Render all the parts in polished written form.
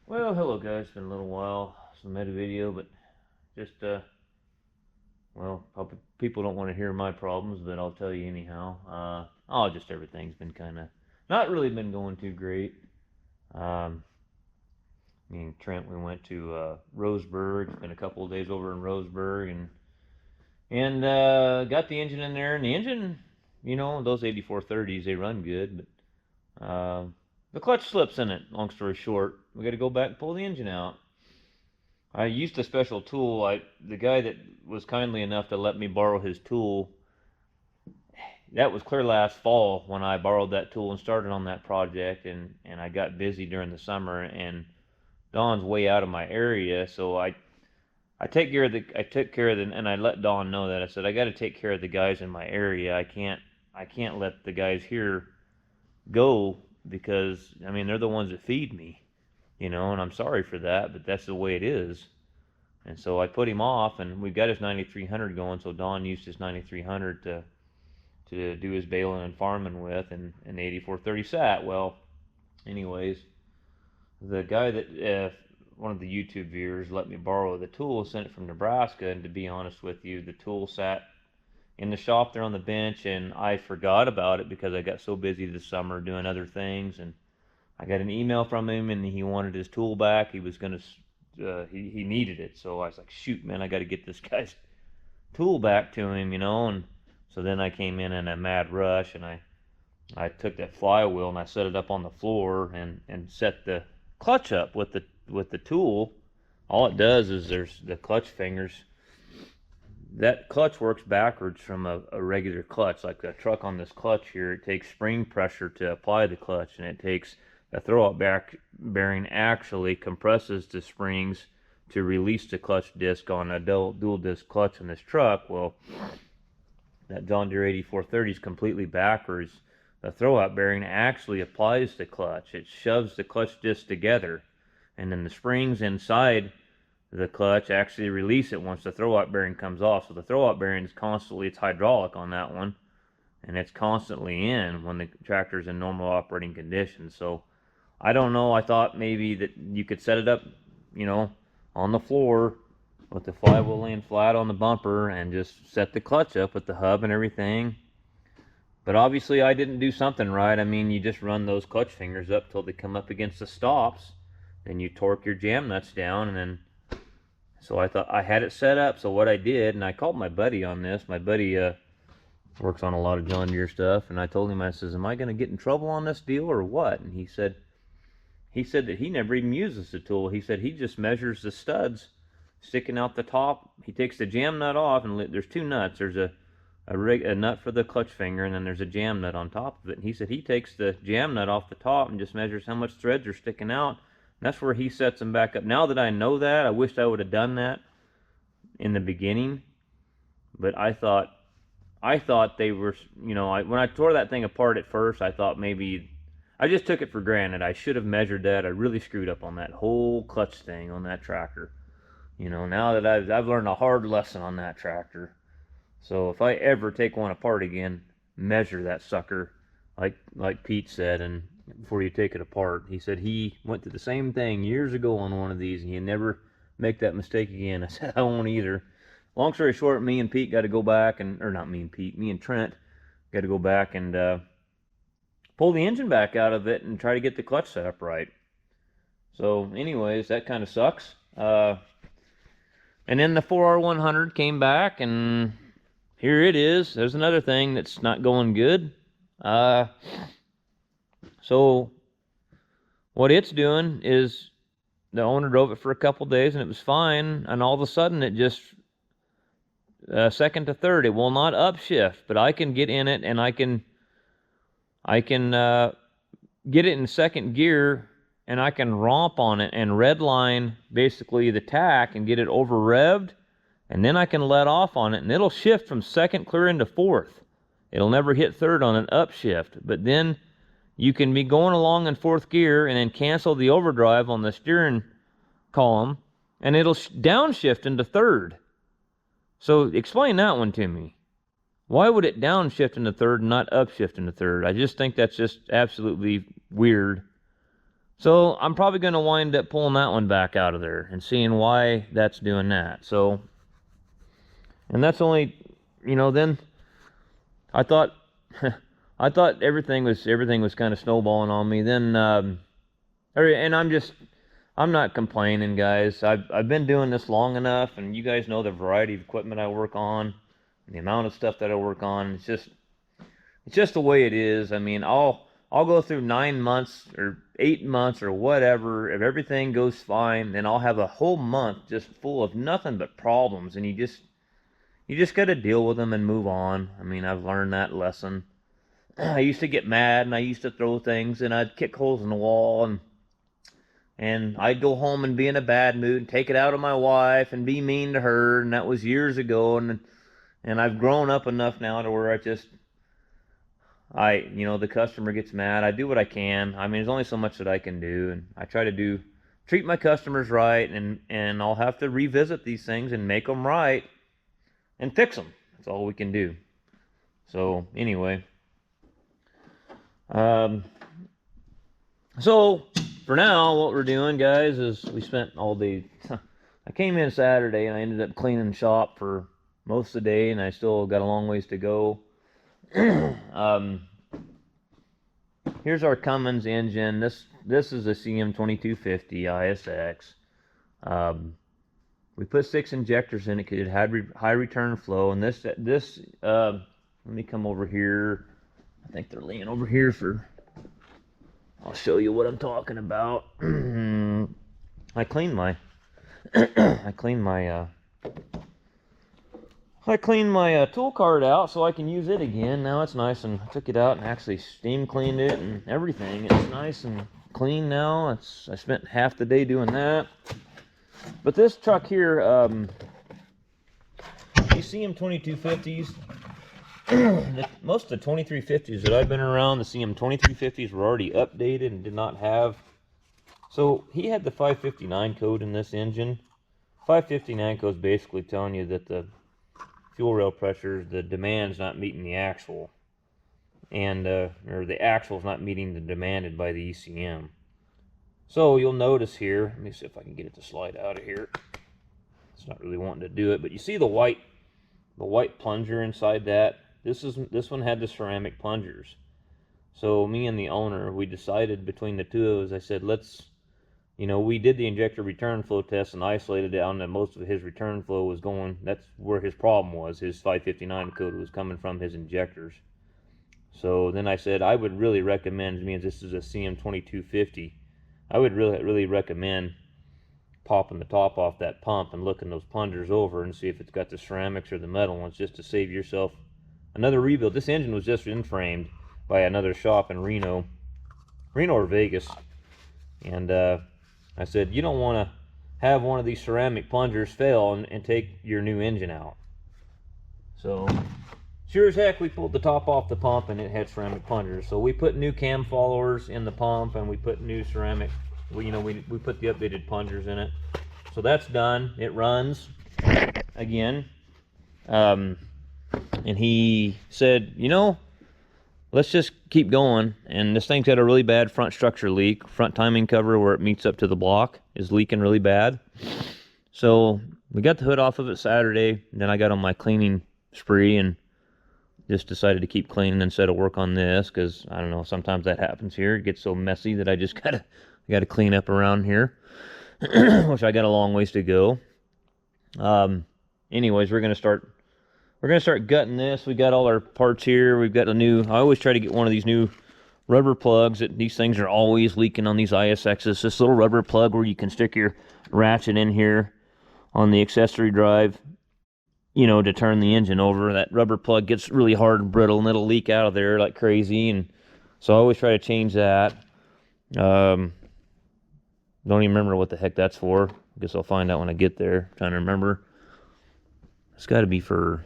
Well, hello guys, it's been a little while since I made a video, but just, well, probably people don't want to hear my problems, but I'll tell you anyhow. Just everything's been kind of, not really been going too great. Um, Me and Trent, we went to, Roseburg, spent a couple of days over in Roseburg, and got the engine in there, and the engine, those 8430s, they run good, but, the clutch slips in it, long story short. We got to go back and pull the engine out. I used a special tool. The guy that was kindly enough to let me borrow his tool, that was clear last fall when I borrowed that tool and started on that project, and I got busy during the summer, and Don's way out of my area, so I took care of the, and I let Don know that. I said I got to take care of the guys in my area. I can't let the guys here go, because I mean they're the ones that feed me, and I'm sorry for that, but that's the way it is. And so I put him off, and we've got his 9300 going. So Don used his 9300 to do his baling and farming with, and the 8430 sat. Well, anyways, the guy that one of the YouTube viewers let me borrow the tool, sent it from Nebraska, and to be honest with you, the tool sat in the shop there on the bench, and I forgot about it because I got so busy this summer doing other things. And I got an email from him, and he wanted his tool back. He was gonna, he needed it. So I was like, shoot, man, I got to get this guy's tool back to him, And so then I came in a mad rush, and I took that flywheel and I set it up on the floor and set the clutch up with the tool. All it does is there's the clutch fingers. That clutch works backwards from a regular clutch. Like a truck on this clutch here, it takes spring pressure to apply the clutch, and it takes a throwout back bearing actually compresses the springs to release the clutch disc on a dual disc clutch in this truck. Well, that John Deere 8430 is completely backwards. The throwout bearing actually applies the clutch. It shoves the clutch disc together, and then the springs inside the clutch actually release it once the throwout bearing comes off. So the throwout bearing is constantly, it's hydraulic on that one, and it's constantly in when the tractor's in normal operating conditions. So I don't know, I thought maybe that you could set it up, on the floor with the flywheel laying flat on the bumper and just set the clutch up with the hub and everything. But obviously I didn't do something right. I mean, you just run those clutch fingers up till they come up against the stops. Then you torque your jam nuts down, and then, so I thought I had it set up. So what I did, and I called my buddy on this. My buddy works on a lot of John Deere stuff, and I told him, I says, am I going to get in trouble on this deal or what? And he said that he never even uses the tool. He said he just measures the studs sticking out the top. He takes the jam nut off, and there's two nuts. There's a nut for the clutch finger, and then there's a jam nut on top of it. And he said he takes the jam nut off the top and just measures how much threads are sticking out. And that's where he sets them back up. Now that I know that, I wished I would have done that in the beginning. But I thought they were, when I tore that thing apart at first, I thought maybe, I just took it for granted. I should have measured that. I really screwed up on that whole clutch thing on that tractor. Now that I've learned a hard lesson on that tractor. So if I ever take one apart again, measure that sucker, like Pete said, and before you take it apart. He said he went through the same thing years ago on one of these, and he never make that mistake again. I said I won't either. Long story short, me and Pete got to go back, or not me and Pete, me and Trent got to go back and pull the engine back out of it and try to get the clutch set up right. So anyways, that kind of sucks. And then the 4R100 came back, and here it is. There's another thing that's not going good. So what it's doing is, the owner drove it for a couple days and it was fine, and all of a sudden it just, second to third, it will not upshift. But I can get in it, and I can get it in second gear, and I can romp on it and redline basically the tack and get it over revved, and then I can let off on it, and it'll shift from second clear into fourth. It'll never hit third on an upshift. But then you can be going along in fourth gear and then cancel the overdrive on the steering column, and it'll downshift into third. So explain that one to me. Why would it downshift into third and not upshift into third? I just think that's just absolutely weird. So I'm probably going to wind up pulling that one back out of there and seeing why that's doing that. So, and that's only, you know, then I thought, I thought everything was kind of snowballing on me. Then, and I'm not complaining, guys. I've been doing this long enough, and you guys know the variety of equipment I work on, the amount of stuff that I work on. It's just the way it is. I mean, I'll go through 9 months or 8 months or whatever. If everything goes fine, then I'll have a whole month just full of nothing but problems, and you just got to deal with them and move on. I mean, I've learned that lesson. I used to get mad, and I used to throw things, and I'd kick holes in the wall, and I'd go home and be in a bad mood and take it out on my wife and be mean to her, and that was years ago, and I've grown up enough now to where you know, the customer gets mad. I do what I can. I mean, there's only so much that I can do, and I try to treat my customers right, and I'll have to revisit these things and make them right and fix them. That's all we can do. So anyway, so for now, what we're doing, guys, is we spent all day. I came in Saturday, and I ended up cleaning shop for most of the day, and I still got a long ways to go. Here's our Cummins engine. This is a CM2250 Isx. We put 6 injectors in it because it had high return flow. And this let me come over here. I think they're laying over here for. I'll show you what I'm talking about. I cleaned my tool cart out so I can use it again. Now it's nice, and I took it out and actually steam cleaned it and everything. It's nice and clean now. I spent half the day doing that. But this truck here, these CM2250s, most of the 2350s that I've been around, the CM2350s were already updated and did not have. So he had the 559 code in this engine. 559 code is basically telling you that the fuel rail pressure, the demand's not meeting the actual, and or the actual is not meeting the demanded by the ECM. So you'll notice here, let me see if I can get it to slide out of here. It's not really wanting to do it, but you see the white plunger inside that. This one had the ceramic plungers. So me and the owner, we decided between the two of us, I said, you know, we did the injector return flow test and isolated down that most of his return flow was going, that's where his problem was. His 559 code was coming from his injectors. So then I said, I would really recommend, me, this is a CM2250, I would really recommend popping the top off that pump and looking those plungers over and see if it's got the ceramics or the metal ones, just to save yourself another rebuild. This engine was just in-framed by another shop in Reno or Vegas. And I said, you don't want to have one of these ceramic plungers fail and take your new engine out. So sure as heck, we pulled the top off the pump and it had ceramic plungers. So we put new cam followers in the pump, and we put new ceramic, we put the updated plungers in it. So that's done. It runs again. And he said, you know, let's just keep going. And this thing's got a really bad front structure leak. Front timing cover where it meets up to the block is leaking really bad. So we got the hood off of it Saturday. And then I got on my cleaning spree and just decided to keep cleaning instead of work on this, because I don't know, sometimes that happens here. It gets so messy that I just gotta clean up around here, which I got a long ways to go. Anyways, we're gonna start gutting this. We got all our parts here. We've got a new, I always try to get one of these new rubber plugs. These things are always leaking on these ISXs. This little rubber plug where you can stick your ratchet in here on the accessory drive, you know, to turn the engine over. That rubber plug gets really hard and brittle, and it'll leak out of there like crazy. And so I always try to change that. Don't even remember what the heck that's for. I guess I'll find out when I get there. I'm trying to remember. It's got to be for,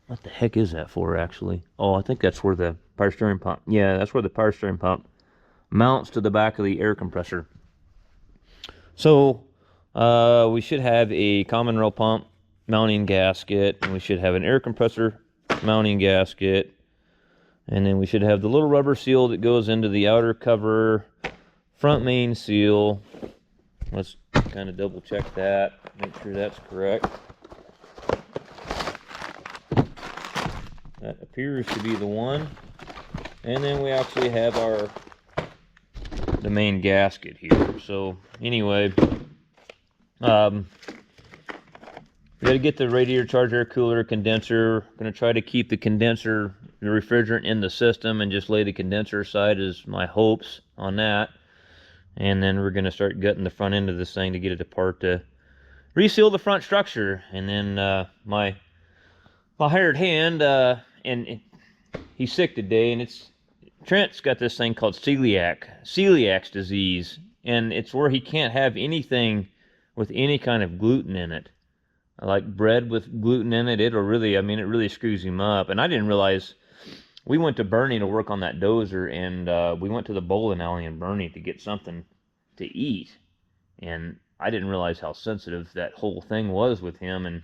what the heck is that for, actually? Oh, I think that's where the power steering pump, yeah, that's where the power steering pump mounts to the back of the air compressor. So we should have a common rail pump mounting gasket, and we should have an air compressor mounting gasket, and then we should have the little rubber seal that goes into the outer cover front main seal. Let's kind of double check that, make sure that's correct. That appears to be the one. And then we actually have the main gasket here. So anyway, we got to get the radiator, charge air cooler, condenser. Going to try to keep the condenser, the refrigerant in the system, and just lay the condenser aside is my hopes on that. And then we're going to start gutting the front end of this thing to get it apart to reseal the front structure. And then my hired hand, he's sick today, and Trent's got this thing called celiac disease, and it's where he can't have anything with any kind of gluten in it. Like bread with gluten in it, it'll really, I mean, it really screws him up. And I didn't realize, we went to Bernie to work on that dozer, and we went to the bowling alley in Bernie to get something to eat. And I didn't realize how sensitive that whole thing was with him. And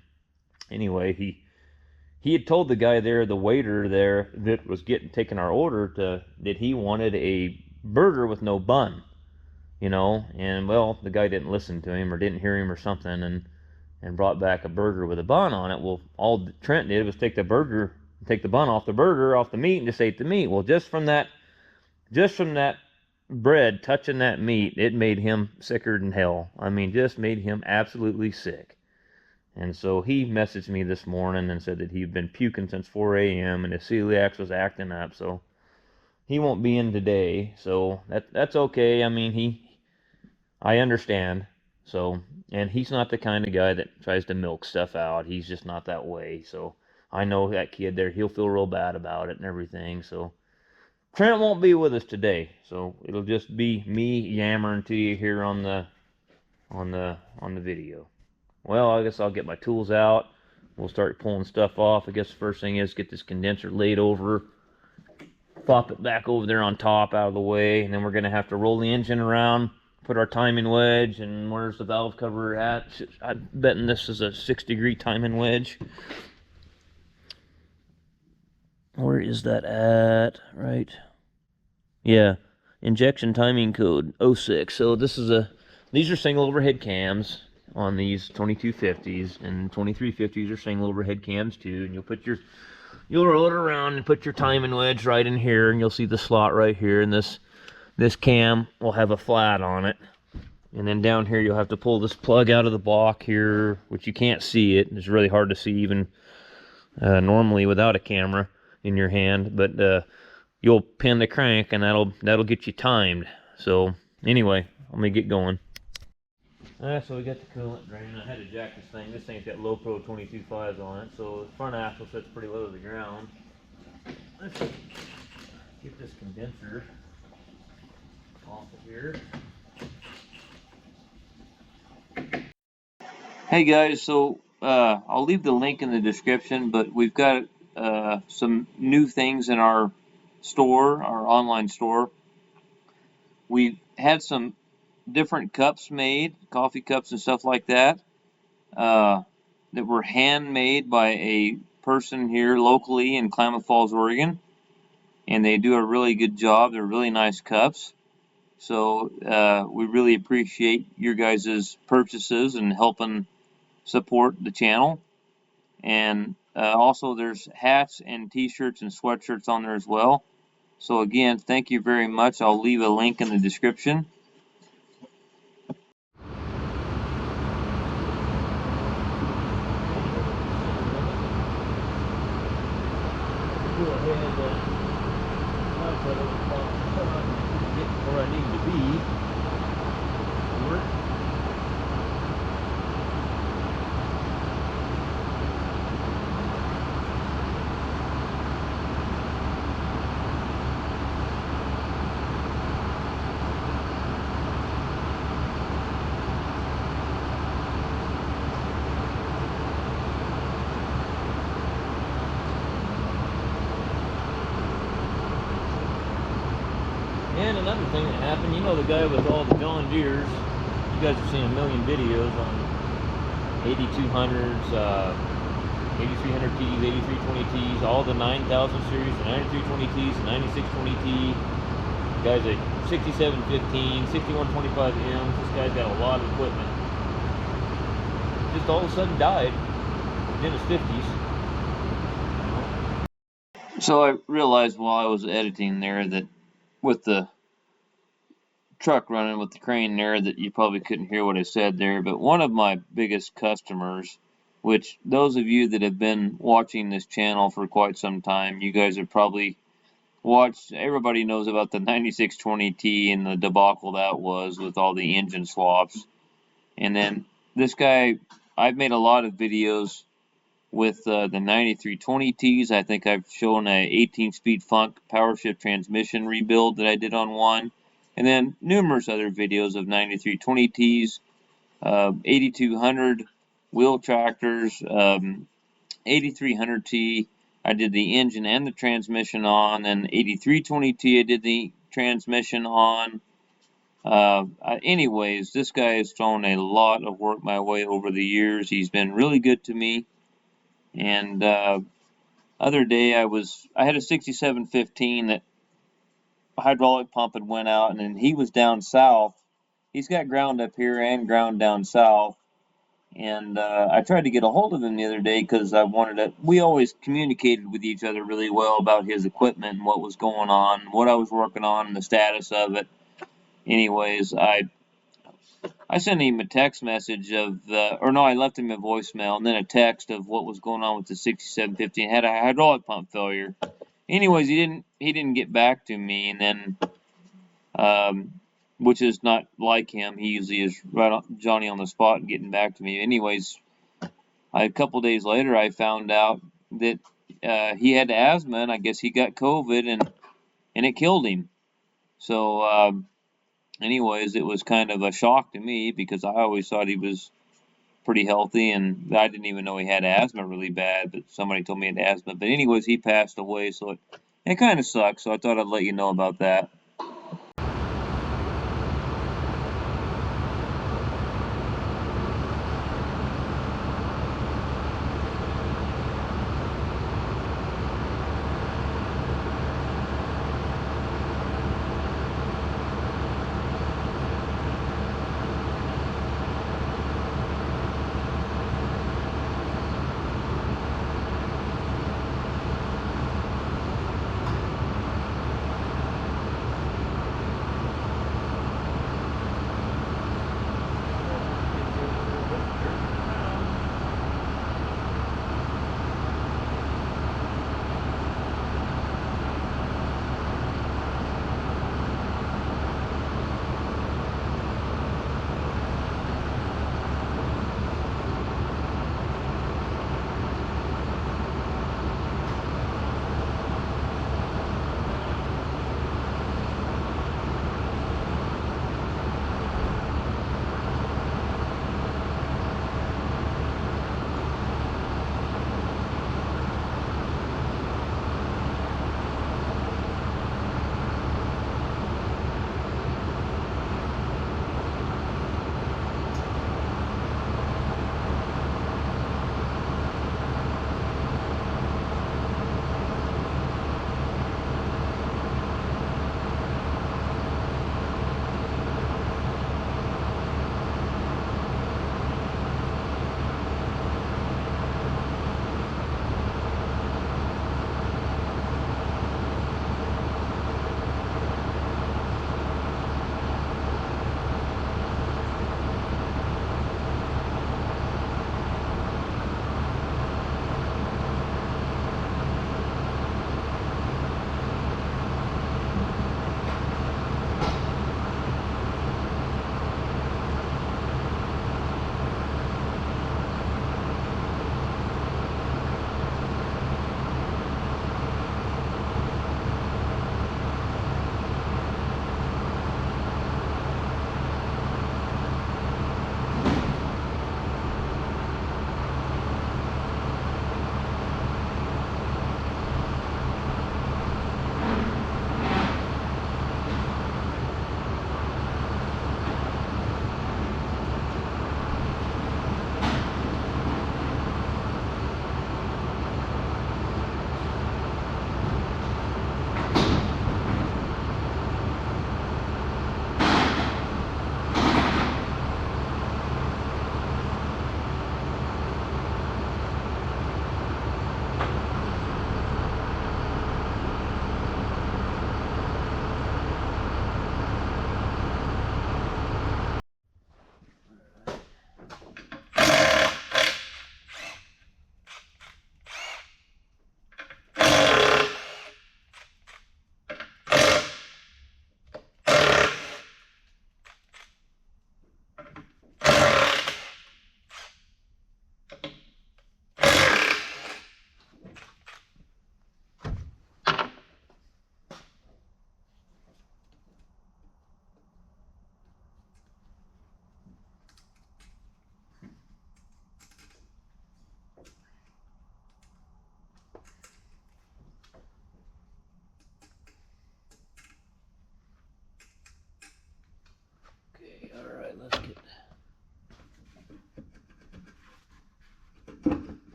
anyway, he had told the guy there, the waiter there, that was taking our order, that he wanted a burger with no bun, you know. And well, the guy didn't listen to him or didn't hear him or something, and brought back a burger with a bun on it. Well, all Trent did was take the bun off the burger, off the meat, and just ate the meat. Well, just from that bread touching that meat, it made him sicker than hell. I mean, just made him absolutely sick. And so he messaged me this morning and said that he'd been puking since 4 a.m. and his celiac was acting up, so he won't be in today. So that's okay. I mean, I understand. So, and he's not the kind of guy that tries to milk stuff out. He's just not that way. So I know that kid there, he'll feel real bad about it and everything. So Trent won't be with us today. So it'll just be me yammering to you here on the video. Well, I guess I'll get my tools out. We'll start pulling stuff off. I guess the first thing is get this condenser laid over, pop it back over there on top out of the way, and then we're going to have to roll the engine around, put our timing wedge, and where's the valve cover at? I'm betting this is a 6-degree timing wedge. Where is that at? Right. Yeah, injection timing code 06. So these are single overhead cams on these 2250s, and 2350s are single overhead cams too. And you'll roll it around and put your timing wedge right in here, and you'll see the slot right here, and this cam will have a flat on it. And then down here you'll have to pull this plug out of the block here, which you can't see it. It's really hard to see even normally without a camera in your hand, but you'll pin the crank, and that'll get you timed. So anyway, let me get going. So we got the coolant drain. I had to jack this thing. This thing's got low pro 22.5s on it, so the front axle sits pretty low to the ground. Let's get this condenser off of here. Hey guys, so I'll leave the link in the description, but we've got some new things in our store, our online store. We had some different cups made, coffee cups and stuff like that, that were handmade by a person here locally in Klamath Falls, Oregon, and they do a really good job. They're really nice cups. So we really appreciate your guys' purchases and helping support the channel. And also there's hats and t-shirts and sweatshirts on there as well. So again, thank you very much. I'll leave a link in the description. Go ahead and get where I need to be. Work. And another thing that happened, you know the guy with all the John Deeres, you guys have seen a million videos on 8200s, 8300Ts, 8320Ts, all the 9000 series, the 9320Ts, the 9620T, Guy's a 6715, 6125M. This guy's got a lot of equipment. Just all of a sudden died in his 50s. So I realized while I was editing there that with the truck running with the crane there that you probably couldn't hear what I said there, but one of my biggest customers, which those of you that have been watching this channel for quite some time, you guys have probably watched, everybody knows about the 9620T and the debacle that was with all the engine swaps. And then this guy, I've made a lot of videos with the 9320Ts. I think I've shown a 18-speed Funk power shift transmission rebuild that I did on one. And then numerous other videos of 9320Ts, 8200 wheel tractors, 8300T. I did the engine and the transmission on, and 8320T I did the transmission on. Anyways, this guy has thrown a lot of work my way over the years. He's been really good to me. And other day I had a 6715 that hydraulic pump had went out, and then he was down south. He's got ground up here and ground down south. And I tried to get a hold of him the other day because I wanted to. We always communicated with each other really well about his equipment and what was going on, what I was working on, and the status of it. Anyways, I sent him a text message I left him a voicemail and then a text of what was going on with the 6715. Had a hydraulic pump failure. Anyways, he didn't get back to me, and then which is not like him. He usually is right on, Johnny on the spot and getting back to me. Anyways, a couple days later, I found out that he had asthma, and I guess he got COVID, and it killed him. So, anyways, it was kind of a shock to me because I always thought he was pretty healthy, and I didn't even know he had asthma really bad, but somebody told me he had asthma. But anyways, he passed away, so it kind of sucks. So I thought I'd let you know about that.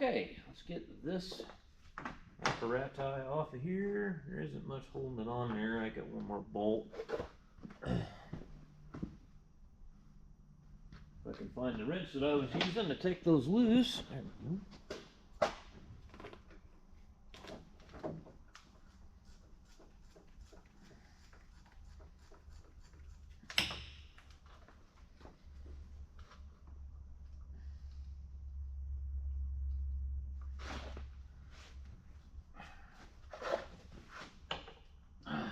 Okay, let's get this apparatus off of here. There isn't much holding it on there. I got one more bolt. If I can find the wrench that I was using to take those loose. There we go.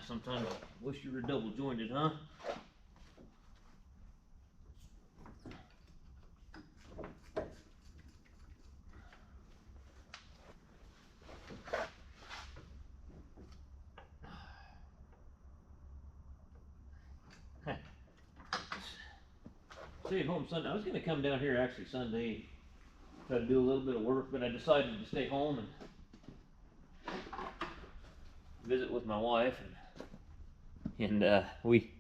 Sometimes I wish you were double jointed, huh? Stay at home Sunday. I was going to come down here actually Sunday, try to do a little bit of work, but I decided to stay home and visit with my wife, and we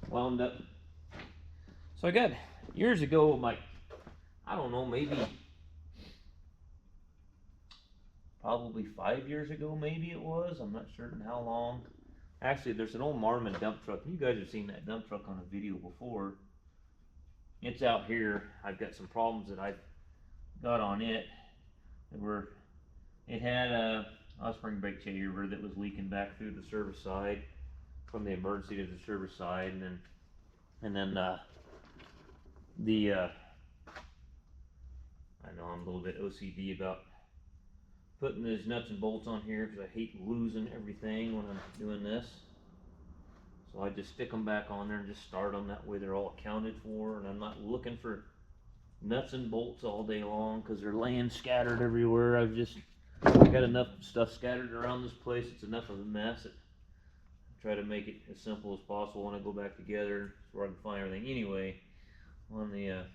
wound up. So I got years ago, like, I don't know, maybe probably 5 years ago, maybe it was. I'm not certain how long. Actually, there's an old Marmon dump truck. You guys have seen that dump truck on a video before. It's out here. I've got some problems that I've got on it. It had a spring brake chamber that was leaking back through the service side, from the emergency to the service side, and then I know I'm a little bit OCD about putting these nuts and bolts on here because I hate losing everything when I'm doing this. So I just stick them back on there and just start them. That way they're all accounted for, and I'm not looking for nuts and bolts all day long because they're laying scattered everywhere. I've got enough stuff scattered around this place. It's enough of a mess. I try to make it as simple as possible when I go back together so where I can find everything. Anyway, on the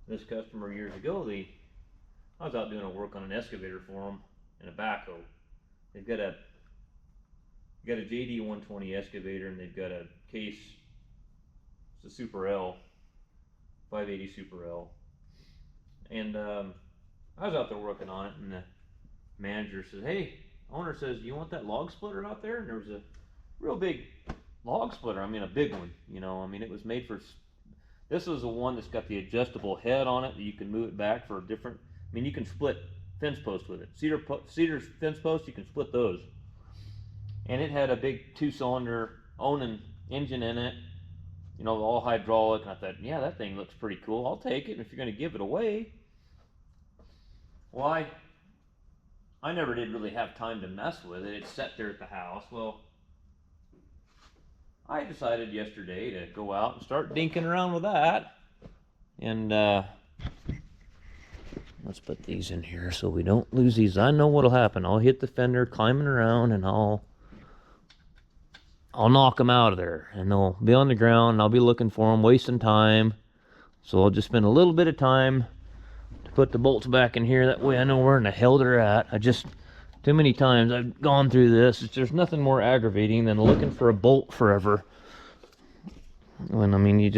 this customer years ago, I was out doing a work on an excavator for them and a backhoe. They've got a JD 120 excavator, and they've got a case. It's a Super L, 580 Super L. And I was out there working on it, and the manager says, "Hey, owner says, do you want that log splitter out there?" And there was a real big log splitter. I mean, a big one. You know, I mean, it was made for. This is the one that's got the adjustable head on it that you can move it back for a different. I mean, you can split fence posts with it. Cedar fence posts, you can split those. And it had a big 2-cylinder Onan engine in it, you know, all hydraulic. And I thought, yeah, that thing looks pretty cool. I'll take it if you're going to give it away. Well, I never did really have time to mess with it. It sat there at the house. Well, I decided yesterday to go out and start dinking around with that. And let's put these in here so we don't lose these. I know what'll happen. I'll hit the fender climbing around, and I'll knock them out of there, and they'll be on the ground, and I'll be looking for them, wasting time. So I'll just spend a little bit of time to put the bolts back in here. That way I know where in the hell they're at. Too many times I've gone through this. There's nothing more aggravating than looking for a bolt forever. When, I mean, you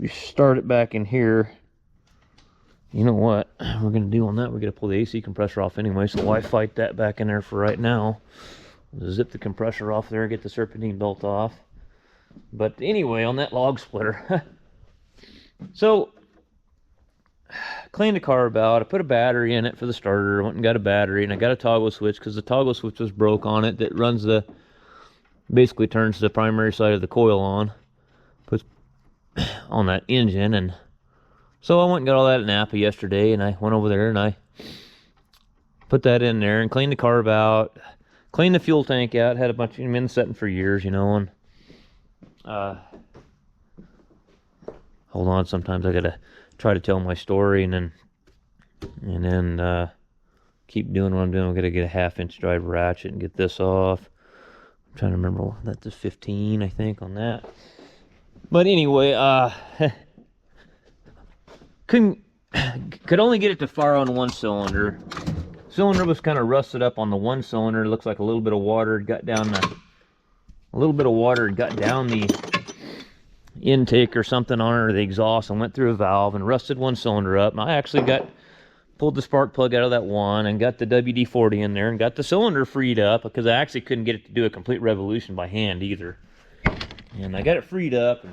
start it back in here. You know what we're going to do on that? We're going to pull the AC compressor off anyway, so why fight that back in there for right now? Zip the compressor off there, get the serpentine bolt off. But anyway, on that log splitter. So, cleaned the carb out. I put a battery in it for the starter. I went and got a battery, and I got a toggle switch because the toggle switch was broke on it. That runs basically turns the primary side of the coil on. Puts on that engine, and so I went and got all that at Napa yesterday, and I went over there and I put that in there and cleaned the carb out, cleaned the fuel tank out. Had a bunch of them in setting for years, you know. And hold on, sometimes I gotta try to tell my story and then keep doing what I'm doing. I'm gonna get a 1/2-inch driver ratchet and get this off. I'm trying to remember, that's a 15, I think, on that. But anyway, could only get it to fire on one cylinder. Cylinder was kind of rusted up on the one cylinder. It looks like a little bit of water had got down intake or something on it, or the exhaust, and went through a valve and rusted one cylinder up. And I actually pulled the spark plug out of that one and got the WD-40 in there and got the cylinder freed up, because I actually couldn't get it to do a complete revolution by hand either. And I got it freed up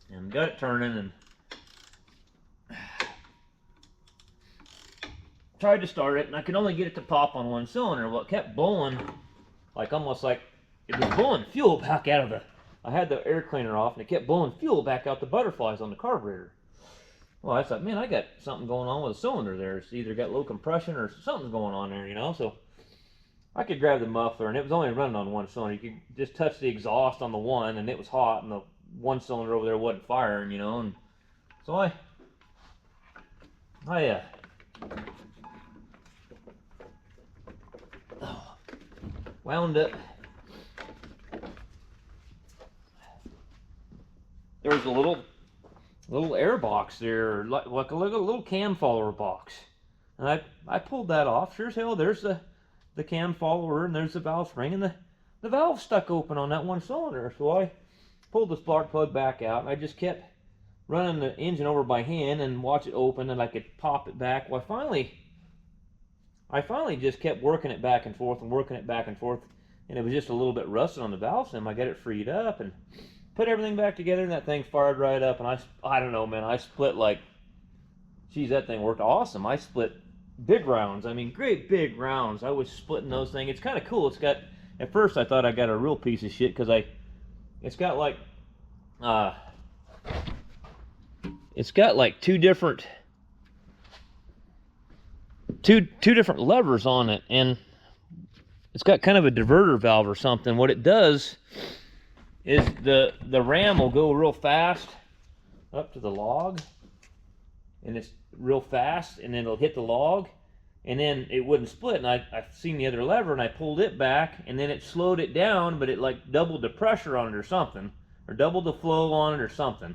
and got it turning and tried to start it, and I could only get it to pop on one cylinder. Well, it kept blowing, like almost like it was blowing fuel back out of the... I had the air cleaner off, and it kept blowing fuel back out the butterflies on the carburetor. Well, I thought, man, I got something going on with the cylinder there. It's either got low compression or something's going on there, you know. So I could grab the muffler, and it was only running on one cylinder. You could just touch the exhaust on the one, and it was hot, and the one cylinder over there wasn't firing, you know. And so I wound up. There was a little air box there, like a little cam follower box, and I pulled that off. Sure as hell, there's the cam follower, and there's the valve spring, and the valve stuck open on that one cylinder. So I pulled the spark plug back out, and I just kept running the engine over by hand and watch it open, and I could pop it back. Well, I finally just kept working it back and forth and working it back and forth, and it was just a little bit rusted on the valve stem. I got it freed up and put everything back together, and that thing fired right up. And I don't know, man, I split like, geez, that thing worked awesome. I split big rounds. I mean, great big rounds. I was splitting those things. It's kind of cool. It's got, at first I thought I got a real piece of shit, because it's got like two different levers on it, and it's got kind of a diverter valve or something. What it does is the ram will go real fast up to the log, and it's real fast, and then it'll hit the log, and then it wouldn't split. And I seen the other lever, and I pulled it back, and then it slowed it down, but it like doubled the pressure on it or something, or doubled the flow on it or something.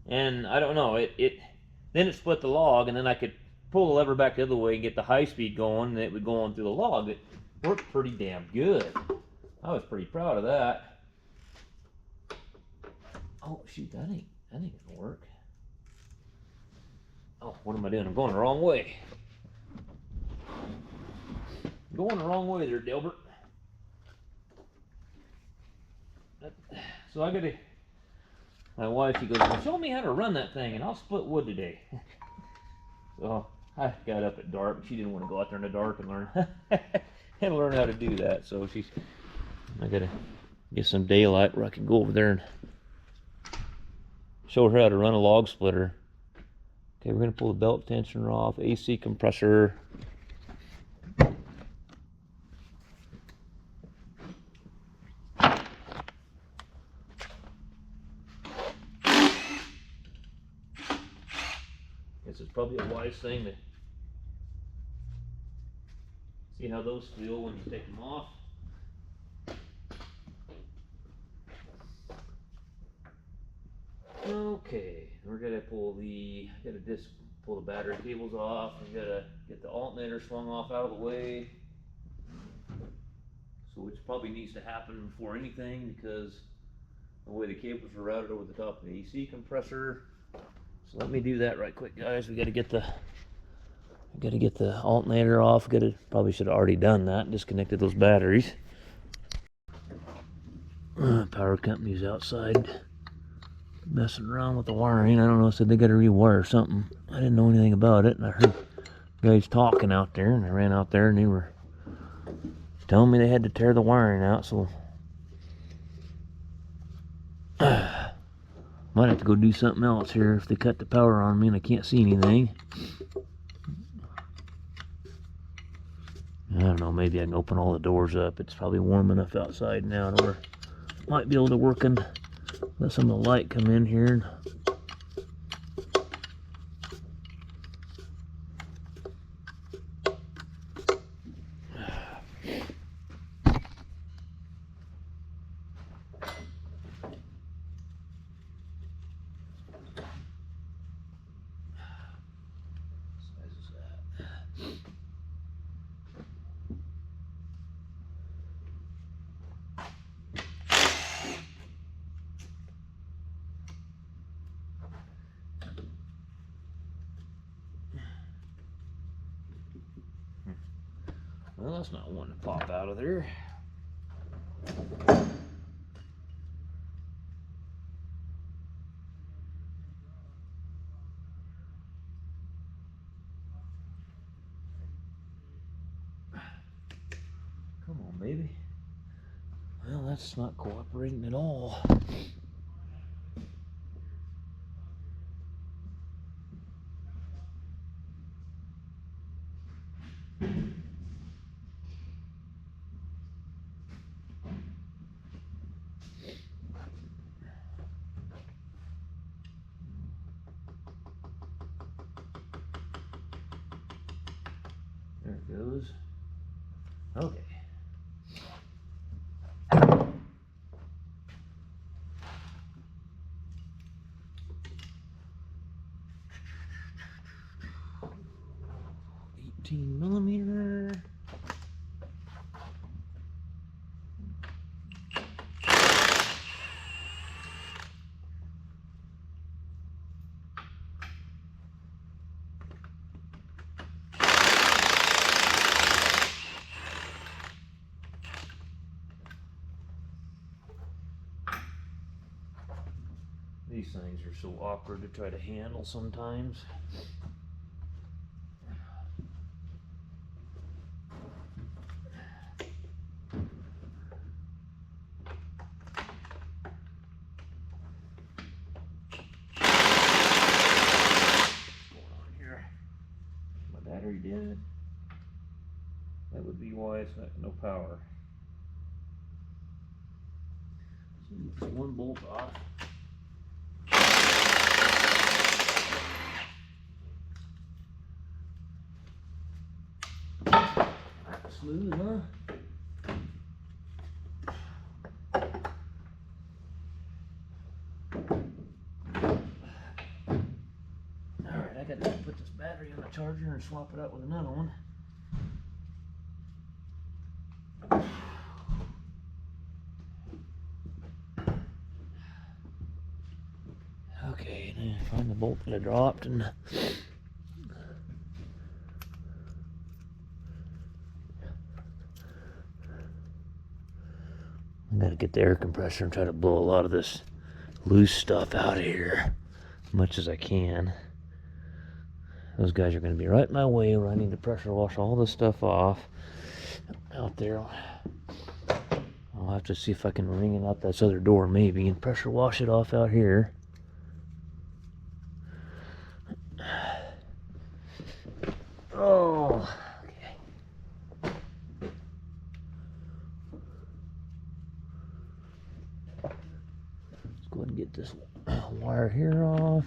And I don't know, then it split the log, and then I could pull the lever back the other way and get the high speed going, and it would go on through the log. It worked pretty damn good. I was pretty proud of that. Oh shoot, that ain't gonna work. Oh, what am I doing? I'm going the wrong way. Going the wrong way there, Delbert. So I gotta, my wife, she goes, well, show me how to run that thing, and I'll split wood today. So I got up at dark. She didn't want to go out there in the dark and learn how to do that. So I gotta get some daylight where I can go over there and show her how to run a log splitter. Okay, we're gonna pull the belt tensioner off, AC compressor. Guess it's probably a wise thing to see how those feel when you take them off. Okay, we're gonna pull the battery cables off. We gotta get the alternator swung off out of the way. So which probably needs to happen before anything, because the way the cables are routed over the top of the AC compressor. So let me do that right quick, guys. We gotta get the alternator off. Probably should have already done that. Disconnected those batteries. Power company's outside messing around with the wiring. I don't know, said they got to rewire something. I didn't know anything about it, and I heard guys talking out there, and I ran out there, and they were telling me they had to tear the wiring out. So might have to go do something else here if they cut the power on me and I can't see anything. I don't know, maybe I can open all the doors up. It's probably warm enough outside now to where I might be able to work and let some of the light come in here. Well, that's not one to pop out of there. Come on, baby. Well, that's not cooperating at all. There it goes. Okay. $18mm. These things are so awkward to try to handle sometimes. Battery dead. That would be why it's not no power. So it's one bolt off. Smooth, huh? Alright, I gotta put this battery on the charger and swap it out with another one. Okay, now find the bolt that I dropped and I gotta get the air compressor and try to blow a lot of this loose stuff out of here as much as I can. Those guys are going to be right in my way where I need to pressure wash all this stuff off out there. I'll have to see if I can wring it out this other door maybe and pressure wash it off out here. Oh, okay. Let's go ahead and get this wire here off.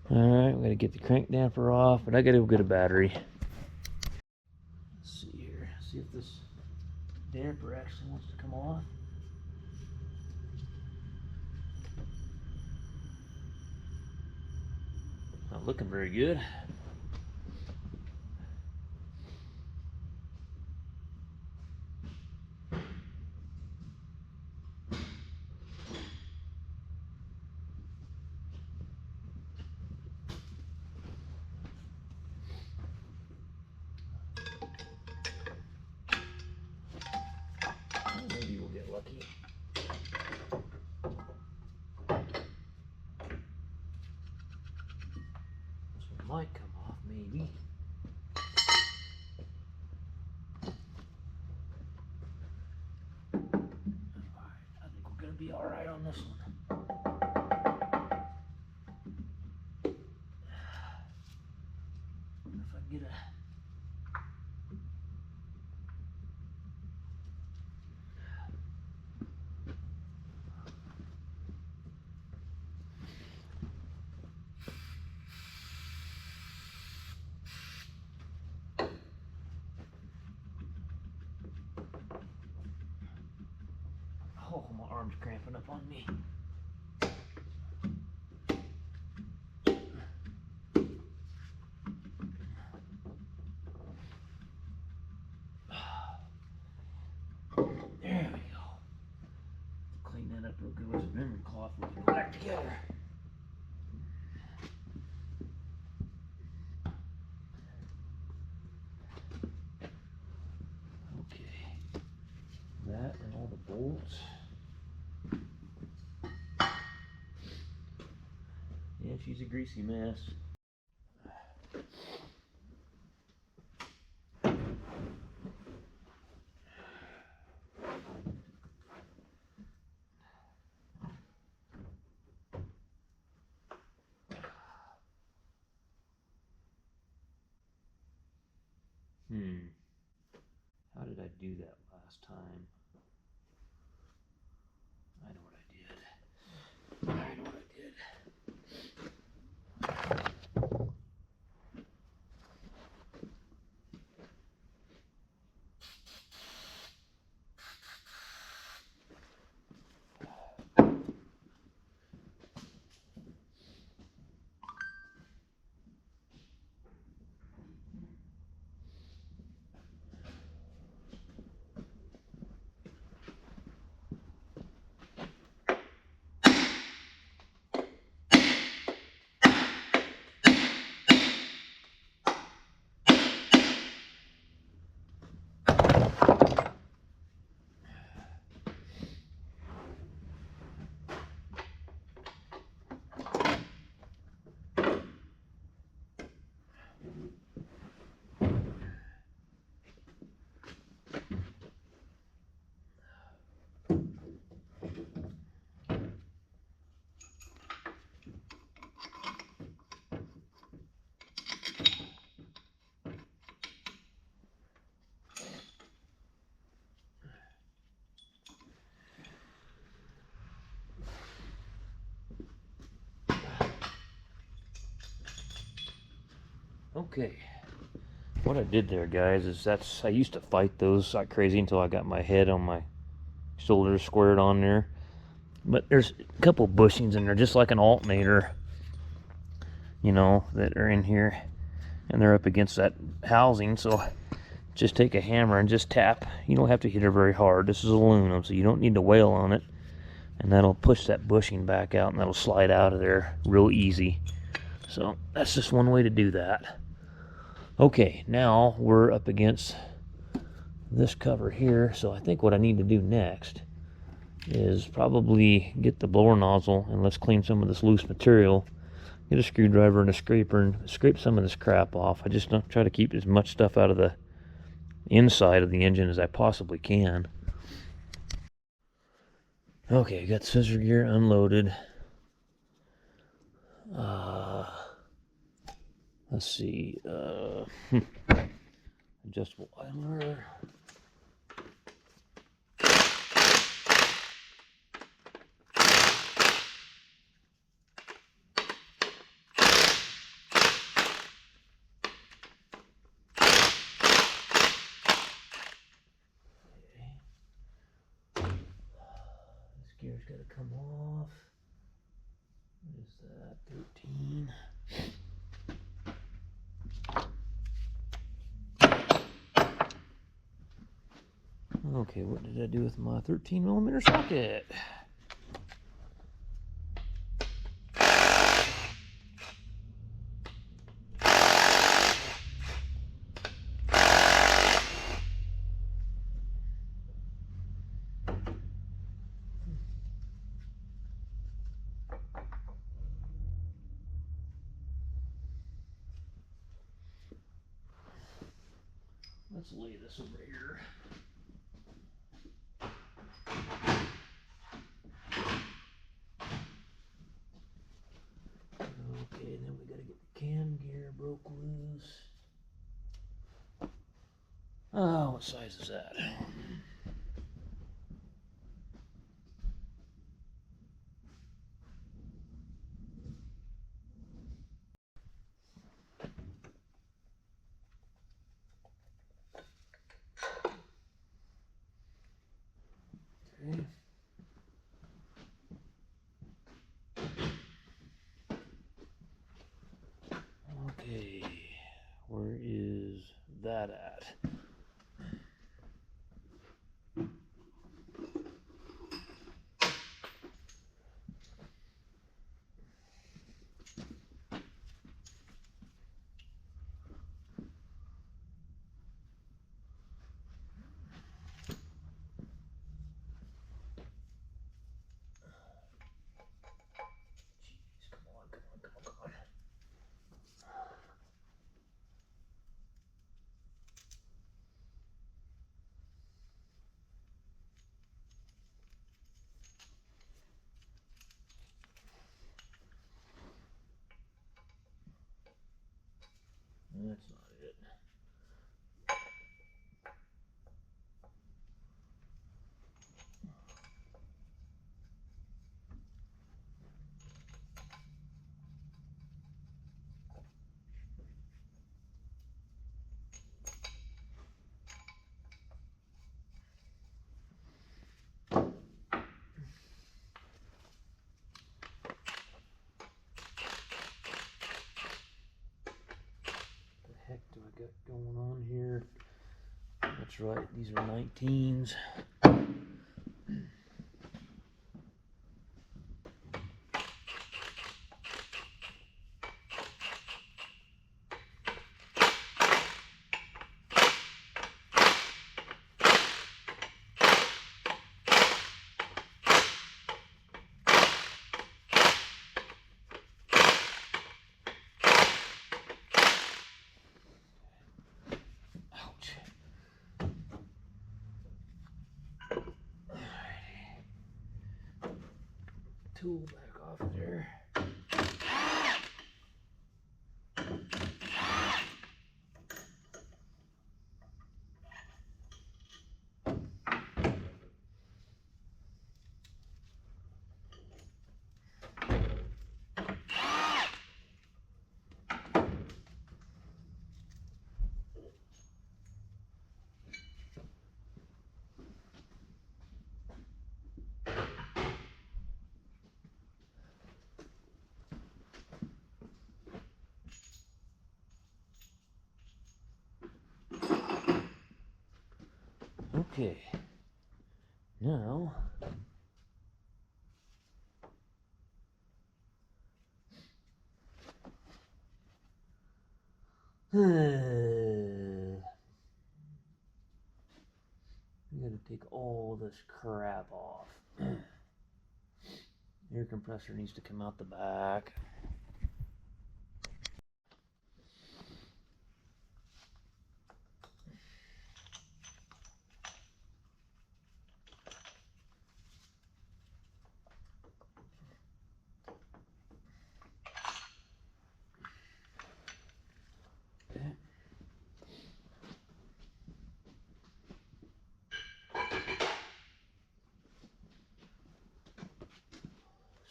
Alright, we gotta get the crank damper off, but I gotta go get a battery. Let's see here, see if this damper actually wants to come off. Not looking very good. Maybe we'll get lucky. This one might come off, maybe. Alright, I think we're gonna be alright on this one. If I can get a oh, my arm's cramping up on me. There we go. Clean that up was a memory cloth we can go back together. Okay. That and all the bolts. Yeah, she's a greasy mess. How did I do that last time? I know what I did. I know what I did. Okay, what I did there, guys, is I used to fight those like crazy until I got my head on my shoulders squared on there. But there's a couple bushings in there, just like an alternator, you know, that are in here, and they're up against that housing. So just take a hammer and just tap. You don't have to hit it very hard. This is aluminum, so you don't need to wail on it, and that'll push that bushing back out, and that'll slide out of there real easy. So that's just one way to do that. Okay, now we're up against this cover here, so I think what I need to do next is probably get the blower nozzle and let's clean some of this loose material. Get a screwdriver and a scraper and scrape some of this crap off. I just don't try to keep as much stuff out of the inside of the engine as I possibly can. Okay, got scissor gear unloaded. Let's see, adjustable idler. This gear's got to come off. What is that? 13. Okay, what did I do with my 13mm socket? Let's lay this over here. Okay, then we gotta get the cam gear broke loose. Oh, what size is that? Okay. Okay, where is that at? That's not it. Heck do I got going on here? That's right, these are 19s. Ouch. Tool back off there. Okay, now we gotta take all this crap off. Air compressor needs to come out the back.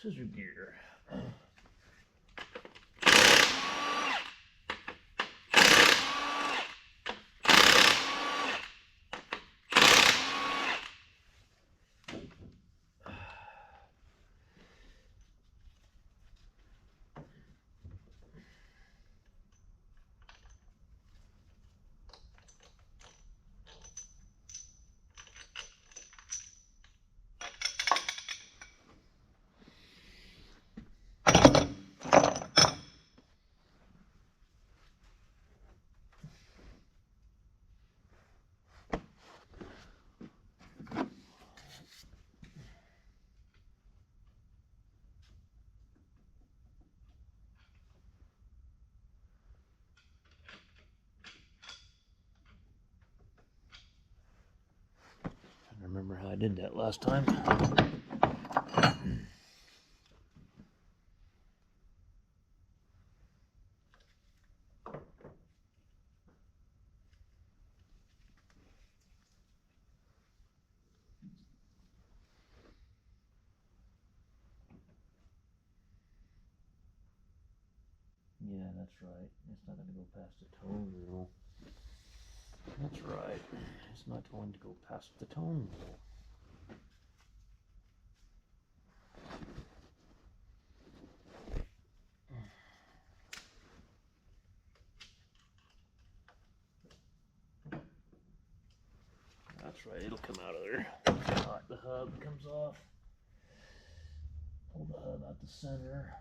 Scissor gear. I remember how I did that last time. Yeah, that's right. It's not going to go past the tone wheel. That's right. It's not going to go past the tone wheel. That's right, it'll come out of there. Alright, the hub comes off. Pull the hub out the center.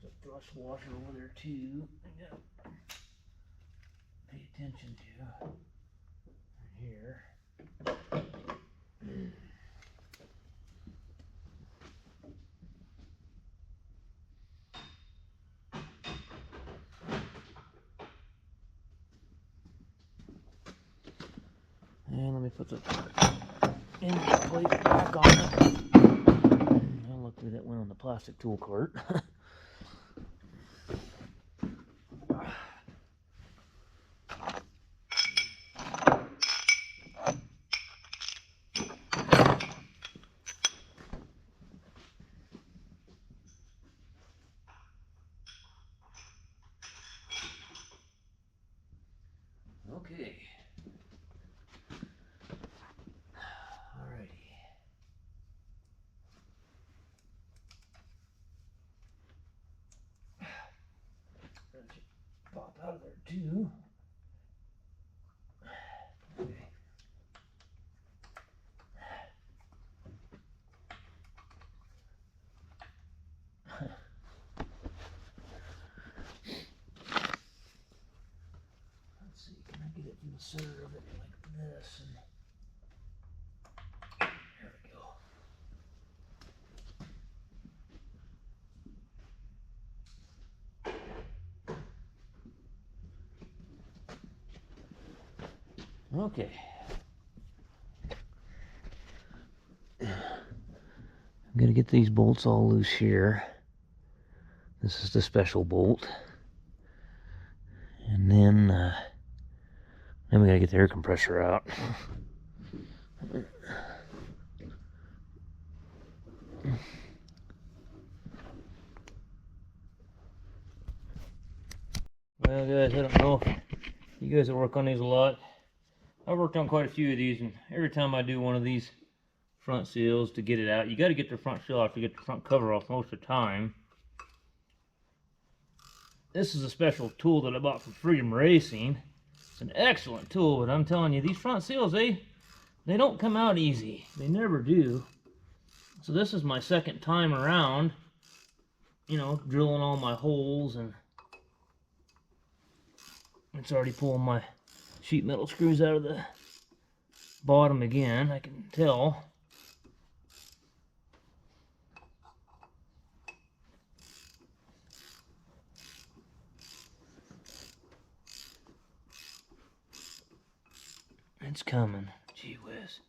There's a thrust washer over there too. I gotta pay attention to. Right here. me put the end plate back on it. Well, luckily that went on the plastic tool cart. Okay. Alrighty. That should pop out of there too. Okay. Let's see, can I get it in the center of it like this? And there we go. Okay. I'm gonna get these bolts all loose here. This is the special bolt. And then we gotta get the air compressor out. Well guys, I don't know. You guys that work on these a lot. I've worked on quite a few of these, and every time I do one of these front seals to get it out, you got to get the front seal off to get the front cover off most of the time. This is a special tool that I bought from Freedom Racing. It's an excellent tool, but I'm telling you, these front seals, they don't come out easy. They never do. So this is my second time around, you know, drilling all my holes, and it's already pulling my sheet metal screws out of the bottom again, I can tell. It's coming. Gee whiz.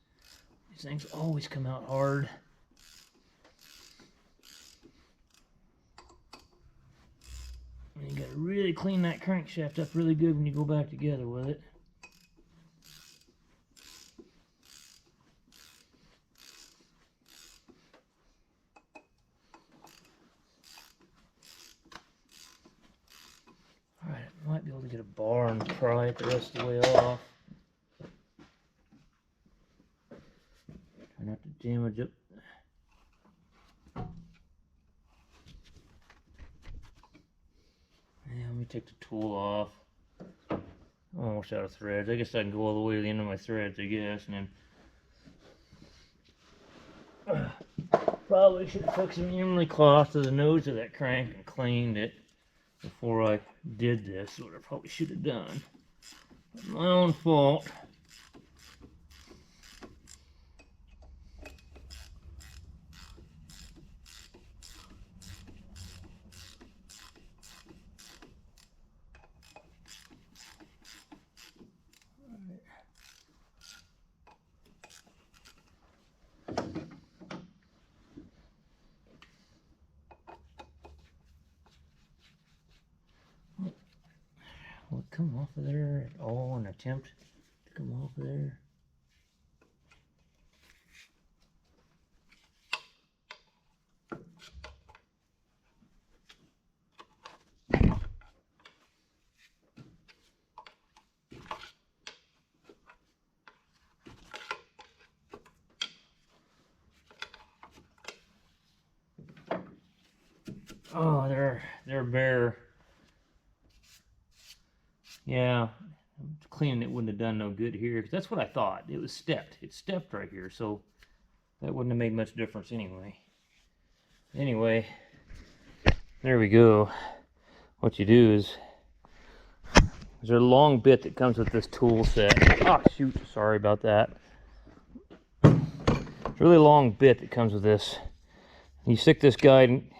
These things always come out hard. And you gotta really clean that crankshaft up really good when you go back together with it. Alright, I might be able to get a bar and pry it the rest of the way off. Try not to damage it. Yeah, let me take the tool off. I'm almost out of threads. I guess I can go all the way to the end of my threads, I guess, and then probably should have took some emery cloth to the nose of that crank and cleaned it before I did this. What I probably should have done. My own fault. Will it come off of there at all? An attempt to come off of there? Oh, they're bare. Yeah, cleaning it wouldn't have done no good here, because that's what I thought. It was stepped. It stepped right here, so that wouldn't have made much difference anyway. Anyway, there we go. What you do is, there's a long bit that comes with this tool set. Ah, shoot, sorry about that. It's a really long bit that comes with this. You stick this guide, and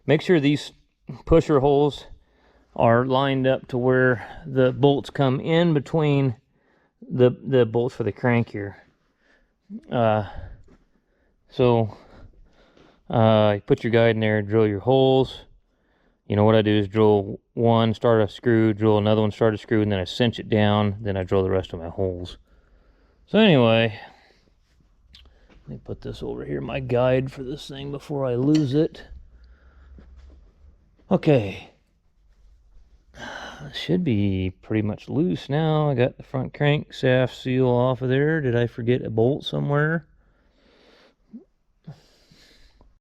make sure these pusher holes are lined up to where the bolts come in between the bolts for the crank here. So you put your guide in there, drill your holes. You know what I do is drill one, start a screw, drill another one, start a screw, and then I cinch it down. Then I drill the rest of my holes. So anyway, let me put this over here, my guide for this thing before I lose it. Okay. Should be pretty much loose now. I got the front crank shaft seal off of there. Did I forget a bolt somewhere?